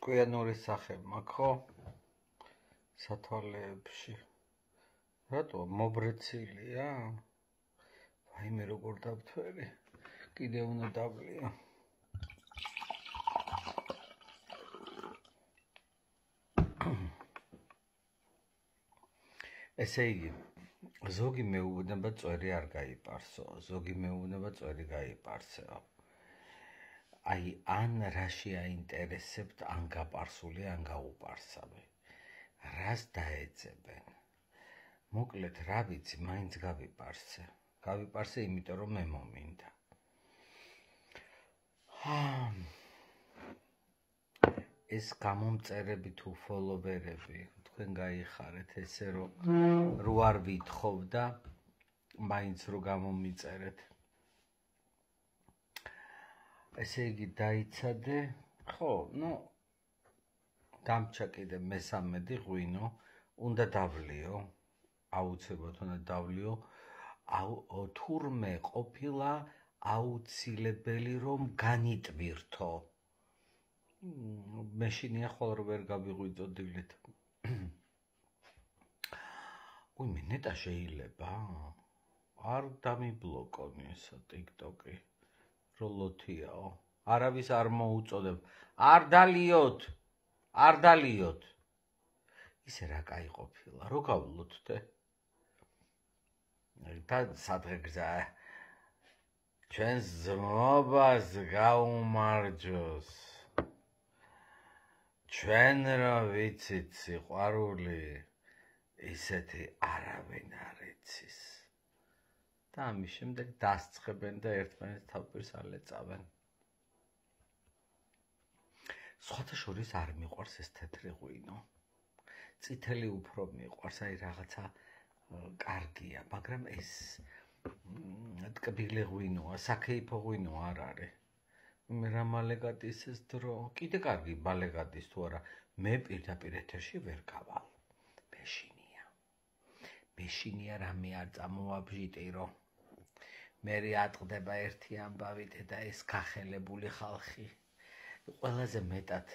ჭკვიანური სახე მაქვს ხო? სათვალეებში. რატო მობრეცილია? ვაიმე როგორ დავთვერი. კიდე უნდა დავლია. ესე იგი, ზოგი მეუბნება წვერი არ გაიპარსო, ზოგი მეუბნება წვერი გაიპარსეო. აი, ან რაში აინტერესებთ, ან გაპარსული, ან გაუპარსავი. რას დაეძებენ? მოკლედ, რა ვიცი, მაინც გავიპარსე. გავიპარსე, იმიტომ რომ მე მომინდა. ეს გამომწერები თუ ფოლოვერები, თქვენ გაიხარეთ ესე რომ რო არ ვითხოვ და მაინც რო გამომიწერეთ. ესე იგი დაიცადე, ხო, დამჭა კიდე მე-13 ღვინო, უნდა დავლიო, აუცილებლად უნდა დავლიო, თურმე ყოფილა აუცილებელი რომ განიტვირთო. მეშინია ხოლმე რომ ვერ გავიღვიძო დილით. უიმე, ნეტა შეიძლება? არ დამიბლოკონი ესა TikTok-ი. როლოთიაო. არავის არ მოუწოდებ. არ დალიოთ. ისე რა კაი ყოფილა. რო გავლოთდე? და სადღე გზა. ჩვენს ძმობას გაუმარჯოს. ჩვენ რა ვიცით სიყვარული, ისეთი არავინ არ იცის. და ამის შემდეგ დასწხებენ და ერთმანეთს თავპირს ალეწავენ. სხვათა შორის არ მიყვარს ეს თეთრი ღვინო. წითელი უფრო მიყვარს, აი რაღაცა კარგია, მაგრამ ეს ტკბილი ღვინოა, საქეიფო ღვინო არ არის. მე რა მალე გადის ეს დრო, კიდე კარგი მალე გადის თუ არა, მე პირდაპირ ეთერში ვერ გავალ. მეშინია რამე არ წამოაბჟიტირო. მერე ატყდება ერთი ამბავით და ეს გახელებული ხალხი. ყველაზე მეტად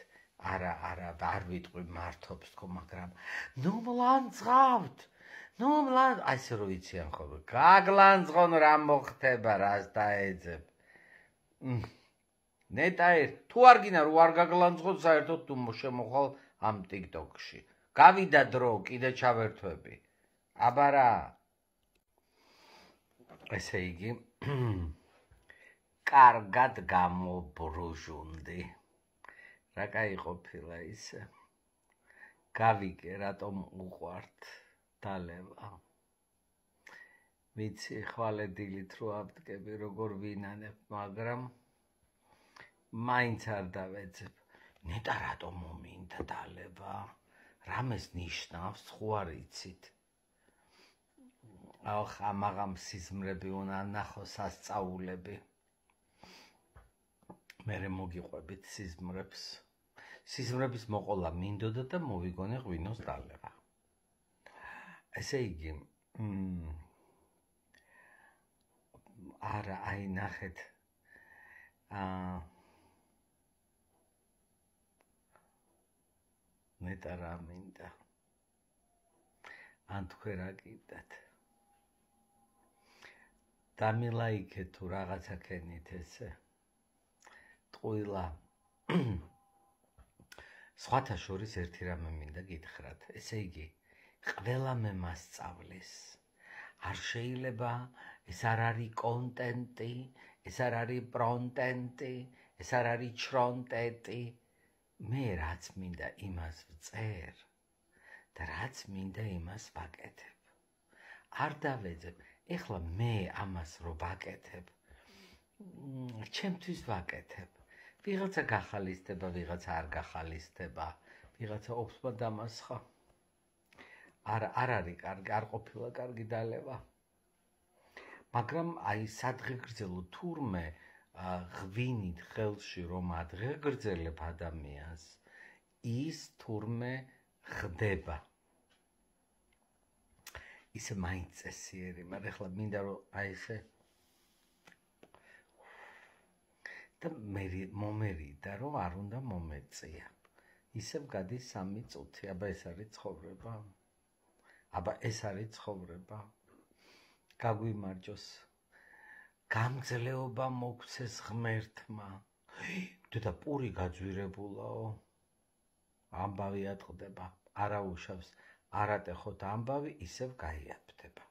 არ ვიტყვი მართობს თქო, მაგრამ ნუ მლანძღავთ. აი ესე რო იციან ხოლმე. გაგლანძღონ რა მოხდება, რას დაეძებ. ნეტა თუ არ გინდა რო არ გაგლანძღოთ, საერთოდ თუ შემოხვალ ამ TikTok-ში. გავიდა დრო, კიდე ჩავერთვები. აბა რა. ესე იგი, კარგად გამობრუჟუნდი. რა კაი ყოფილა ისე. გავიგე, რატომ უყვართ დალევა. ვიცი, ხვალე დილით რო აბდგები, როგორ ვინანებ, მაგრამ მაინც არ დავეძებ. ნეტა რატომ მომინდა დალევა? რამეს ნიშნავს, ხო არ იცით? ამაღამ სიზმრები უნდა ნახო სასწაულები. მერე მოგიყვებით სიზმრებს. სიზმრების მოყოლა მინდოდა და მოვიგონე ღვინოს დალევა. ესე იგი, არა, აი ნახეთ. ნეტა რა მინდა. ან თქვენ რა გინდათ? დამილაიქეთ თუ რაღაცა ქენით ესე. ტყუილა. სხვათა შორის ერთი რამე მინდა გითხრათ. ესე იგი, ყველა მე მასწავლის. არ შეიძლება, ეს არ არის კონტენტი, ეს არ არის პრონტენტი, ეს არ არის ჩრონტეტი. მე რაც მინდა იმას ვწერ და რაც მინდა იმას ვაკეთებ. არ დავეძებ. ეხლა მე ამას რო ვაკეთებ, ჩემთვის ვაკეთებ. ვიღაცა გახალისდება, ვიღაცა არ გახალისდება, ვიღაცა ოფსმა დამასხა. არ არის კარგი, არ ყოფილა კარგი დალევა. მაგრამ აი სადღეგრძელო თურმე ღვინით ხელში რომ ადღეგრძელებ ადამიანს, ის თურმე ხდება. ისე მაინც წესიერი, მაგრამ ეხლა მინდა რომ აი ესე და მე მომერიდა რომ არ უნდა მომეწია. ისევ გადის 3 წუთი. აბა ეს არის ცხოვრება? აბა ეს არის ცხოვრება? გაგვიმარჯოს. გამძლეობა მოგცეს ღმერთმა. და პური გაძვირებულაო. ამბავი ატყდება, არა უშავს, არატეხოთ ამბავი, ისევ გაიაფდება.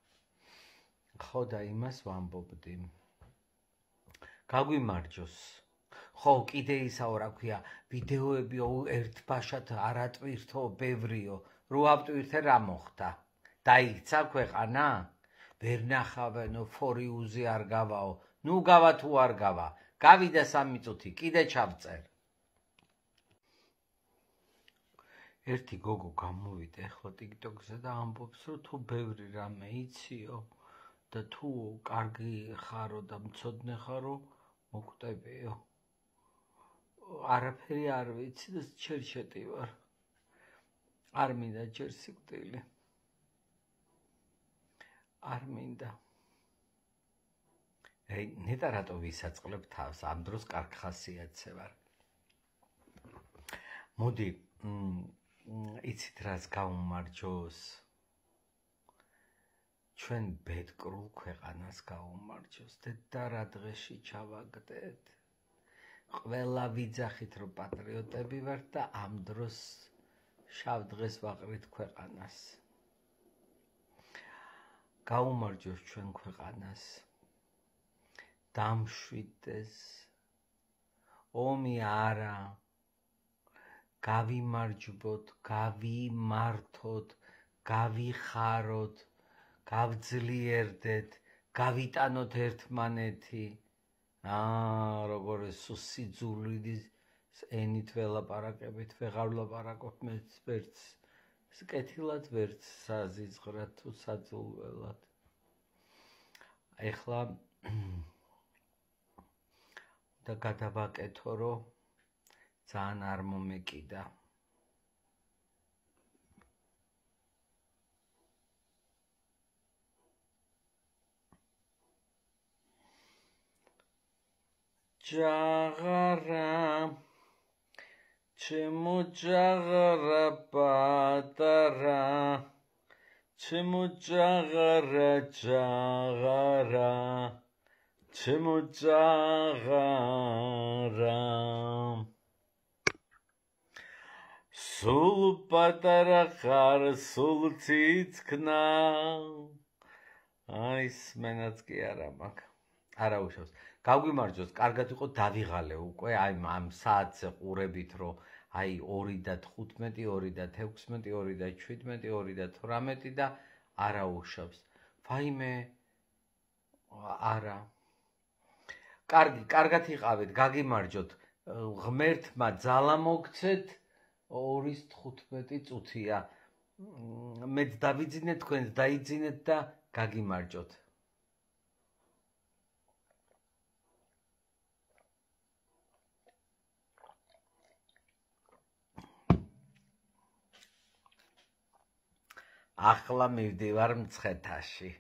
ხო და იმას ვამბობდი. გაგვიმარჯოს. ხო, კიდე ისაო, რა ქვია, ვიდეოები ერთ ბაშად არატვირთო, ბევრიო, რო აპტვირთე რა მოხდა? დაიქცა ქვეყანა? ვერ ნახავენო, ფორიუზი არ გავაო, ნუ გავა თუ არ გავა, გავიდა 3 წუთი, კიდე ჩავწერ. ერთი გოგო გამოვიდა ახლა TikTok-ზე და ამბობს, რომ თუ ბევრი რამე იციო და თუ კარგი ხარო და მცოდნე ხარო, მოკვდებიო. არაფერი არ ვიცი და ჩერჩეტი ვარ. არ მინდა ჯერ სიკვდილი. არ მინდა. ნეტა რატო ვისაწყლებ თავს, ამ დროს კარგ ხასიათზე ვარ. მოდი, იცით რას გაუმარჯოს? ჩვენ ბედკრულ ქვეყანას გაუმარჯოს. და რა დღეში ჩავაგდეთ? ყველა ვიძახით, რომ პატრიოტები ვართ და ამ დროს შავ დღეს ვაყრით ქვეყანას. გაუმარჯოს ჩვენ ქვეყანას. დამშვიდდეს. ომი არა. გავიმარჯვოთ, გავიმართოთ, გავიხაროთ, გავძლიერდეთ, გავიტანოთ ერთმანეთი. როგორ სიძულვილის ენით ველაპარაკებით, ვეღარ ვლაპარაკობ ვერც კეთილად, ვერც საზიზღრად თუ საძულველად. ეხლა და გადავაკეთო, რომ ძალიან არ მომეკიდა. ჯაღარა, ჩემო ჯაღარა პატარა, ჩემო ჯაღარა, ჯაღარა, ჩემო ჯაღარა. სულ პატარა ხარ, სულ ციცქნა. ის მენაც კი არა მაქვს. არა უშავს. გაგვიმარჯოს, კარგად იყო დავიღალე უკვე, ამ საათზე ყურებით, რომ 2 და 15, 2 და 16, 2 და 17, 2 და 18 და არა უშავს. ვაიმე, არა. კარგად იყავით, გაგიმარჯოთ. ღმერთმა ძალა მოგცეთ, 2:15 წუთია. მეც დავიძინეთ, თქვენც დაიძინეთ და გაგიმარჯოთ. ახლა მივდივარ მცხეთაში.